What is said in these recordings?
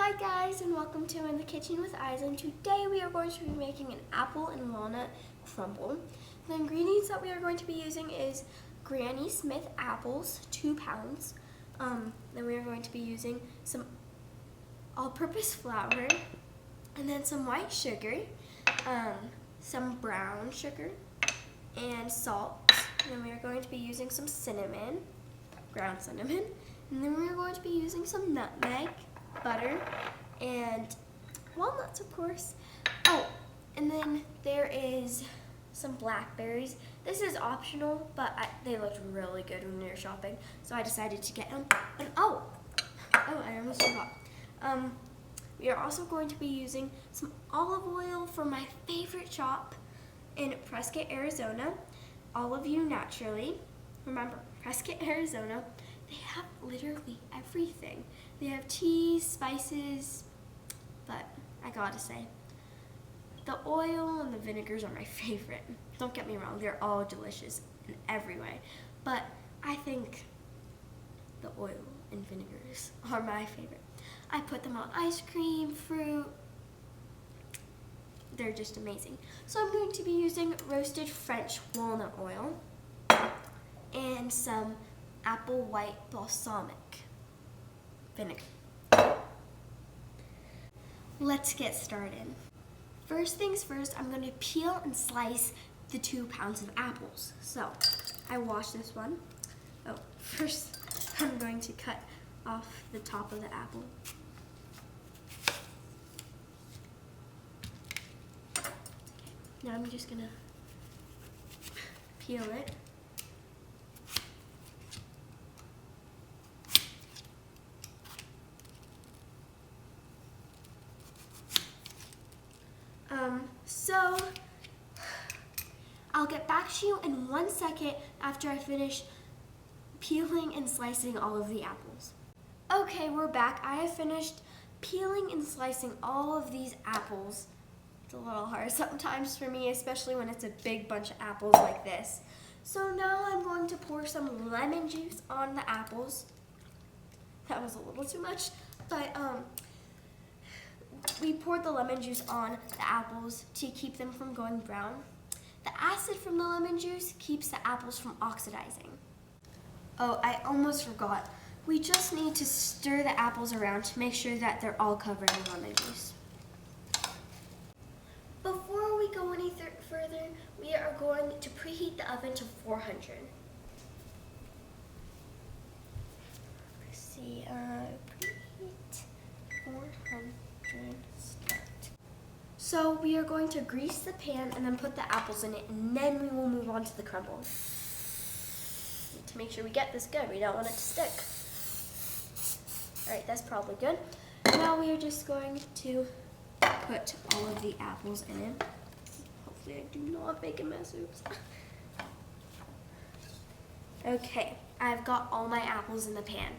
Hi guys, and welcome to In the Kitchen with Isa. Today we are going to be making an apple and walnut crumble. The ingredients that we are going to be using is Granny Smith apples, 2 pounds. Then we are going to be using some all-purpose flour, and then some white sugar, some brown sugar, and salt. And then we are going to be using some cinnamon, ground cinnamon, and then we are going to be using some nutmeg, butter, and walnuts, of course. Oh, and then there is some blackberries. This is optional, but they looked really good when we were shopping, so I decided to get them. And I almost forgot. We are also going to be using some olive oil from my favorite shop in Prescott, Arizona. Olive You Naturally. Remember, Prescott, Arizona. They have literally everything. They have cheese, spices, but I gotta say, the oil and the vinegars are my favorite. Don't get me wrong, they're all delicious in every way, but I think the oil and vinegars are my favorite. I put them on ice cream, fruit. They're just amazing. So I'm going to be using roasted French walnut oil and some apple white balsamic vinegar. Let's get started. First things first, I'm going to peel and slice the 2 pounds of apples. So I washed this one. First I'm going to cut off the top of the apple. Now I'm just going to peel it. So I'll get back to you in 1 second after I finish peeling and slicing all of the apples. Okay, we're back. I have finished peeling and slicing all of these apples. It's a little hard sometimes for me, especially when it's a big bunch of apples like this. So now I'm going to pour some lemon juice on the apples. That was a little too much, but we poured the lemon juice on the apples to keep them from going brown. The acid from the lemon juice keeps the apples from oxidizing. Oh, I almost forgot. We just need to stir the apples around to make sure that they're all covered in lemon juice. Before we go any further, we are going to preheat the oven to 400. Let's see, preheat 400. Start. So we are going to grease the pan and then put the apples in it, and then we will move on to the crumble. To make sure we get this good, we don't want it to stick. Alright, that's probably good. Now we are just going to put all of the apples in it. Hopefully I do not make a mess. Oops. Okay, I've got all my apples in the pan.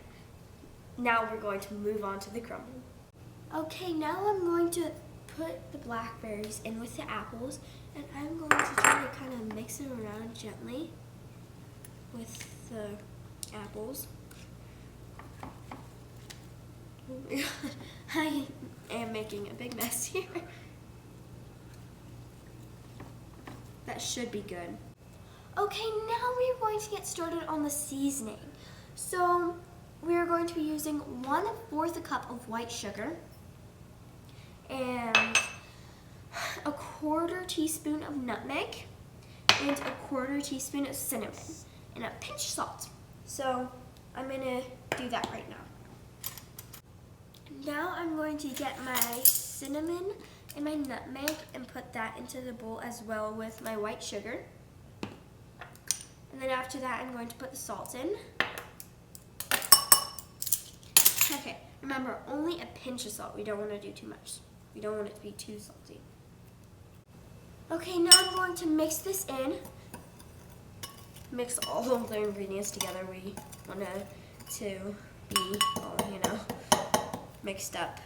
Now we're going to move on to the crumble. Okay, now I'm going to put the blackberries in with the apples, and I'm going to try to kind of mix them around gently with the apples. Oh my God, I am making a big mess here. That should be good. Okay, now we are going to get started on the seasoning. So we are going to be using 1/4 cup of white sugar, and a 1/4 teaspoon of nutmeg, and a 1/4 teaspoon of cinnamon, and a pinch of salt. So I'm gonna do that right now. Now I'm going to get my cinnamon and my nutmeg and put that into the bowl as well with my white sugar. And then after that, I'm going to put the salt in. Okay, remember, only a pinch of salt. We don't want to do too much. We don't want it to be too salty. Okay, now I'm going to mix this in. Mix all of the ingredients together. We want it to be all, mixed up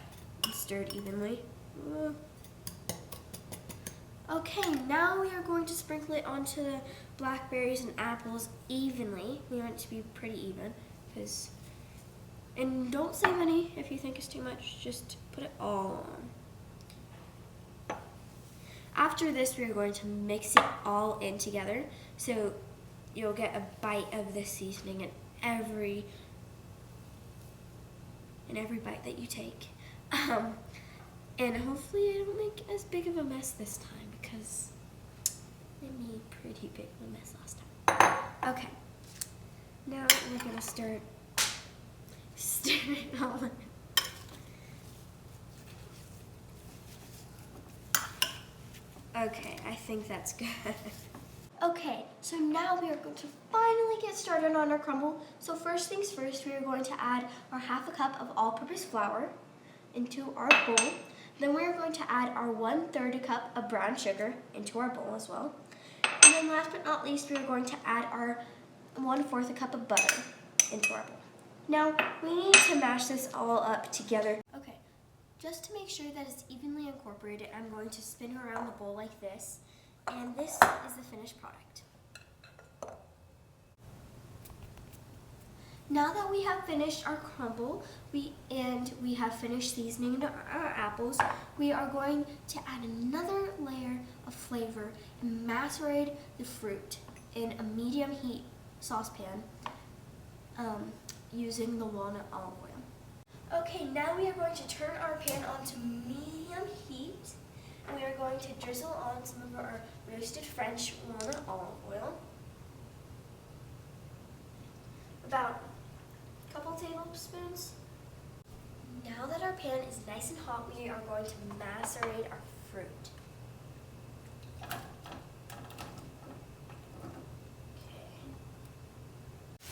and stirred evenly. Okay, now we are going to sprinkle it onto the blackberries and apples evenly. We want it to be pretty even because And don't save any if you think it's too much, just put it all on. After this, we're going to mix it all in together so you'll get a bite of the seasoning in every bite that you take. And hopefully I don't make as big of a mess this time because I made pretty big of a mess last time. Okay, now we're gonna start stirring it all in. Okay, I think that's good. Okay, so now we are going to finally get started on our crumble. So first things first, we are going to add our 1/2 cup of all-purpose flour into our bowl. Then we are going to add our 1/3 cup of brown sugar into our bowl as well. And then last but not least, we are going to add our 1/4 cup of butter into our bowl. Now, we need to mash this all up together. Okay, just to make sure that it's evenly incorporated, I'm going to spin around the bowl like this. And this is the finished product. Now that we have finished our crumble, we have finished seasoning our apples, we are going to add another layer of flavor and macerate the fruit in a medium heat saucepan using the walnut olive oil. Okay, now we are going to turn our pan on to medium heat. We are going to drizzle on some of our roasted French walnut olive oil. About a couple tablespoons. Now that our pan is nice and hot, we are going to macerate our fruit. Okay.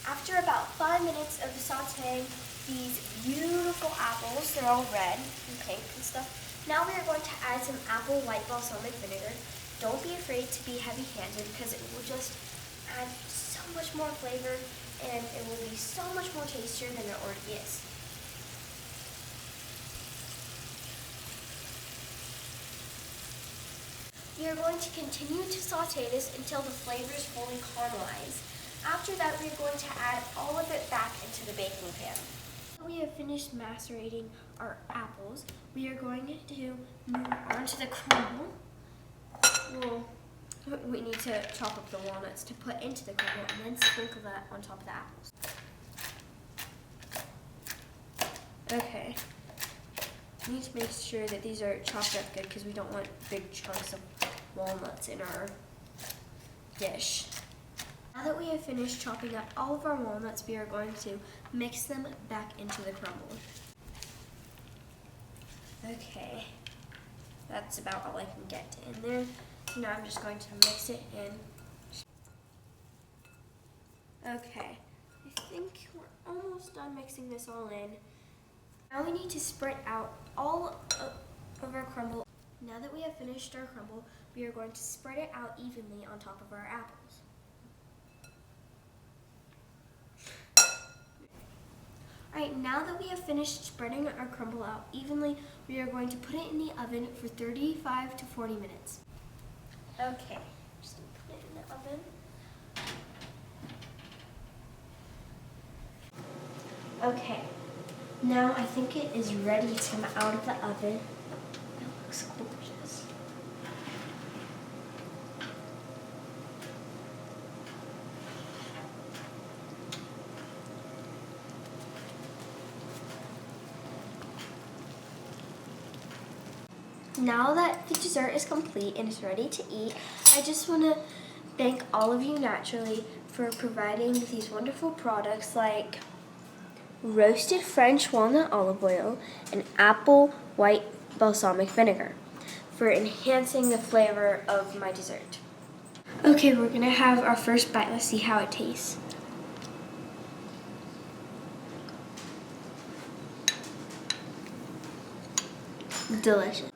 After about 5 minutes of sauteing these beautiful apples, they're all red and pink and stuff. Now we are going to add some apple white balsamic vinegar. Don't be afraid to be heavy-handed because it will just add so much more flavor and it will be so much more tastier than it already is. We are going to continue to saute this until the flavors fully caramelize. After that, we are going to add all of it back into the baking pan. We have finished macerating our apples. We are going to move on to the crumble. We need to chop up the walnuts to put into the crumble and then sprinkle that on top of the apples. Okay. We need to make sure that these are chopped up good because we don't want big chunks of walnuts in our dish. Now that we have finished chopping up all of our walnuts, we are going to mix them back into the crumble. Okay, that's about all I can get in there. So now I'm just going to mix it in. Okay, I think we're almost done mixing this all in. Now we need to spread out all of our crumble. Now that we have finished our crumble, we are going to spread it out evenly on top of our apples. Alright, now that we have finished spreading our crumble out evenly, we are going to put it in the oven for 35 to 40 minutes. Okay, just going to put it in the oven. Okay, now I think it is ready to come out of the oven. It looks gorgeous. Now that the dessert is complete and is ready to eat, I just want to thank all of you naturally for providing these wonderful products like roasted French walnut olive oil and apple white balsamic vinegar for enhancing the flavor of my dessert. Okay, we're going to have our first bite. Let's see how it tastes. Delicious.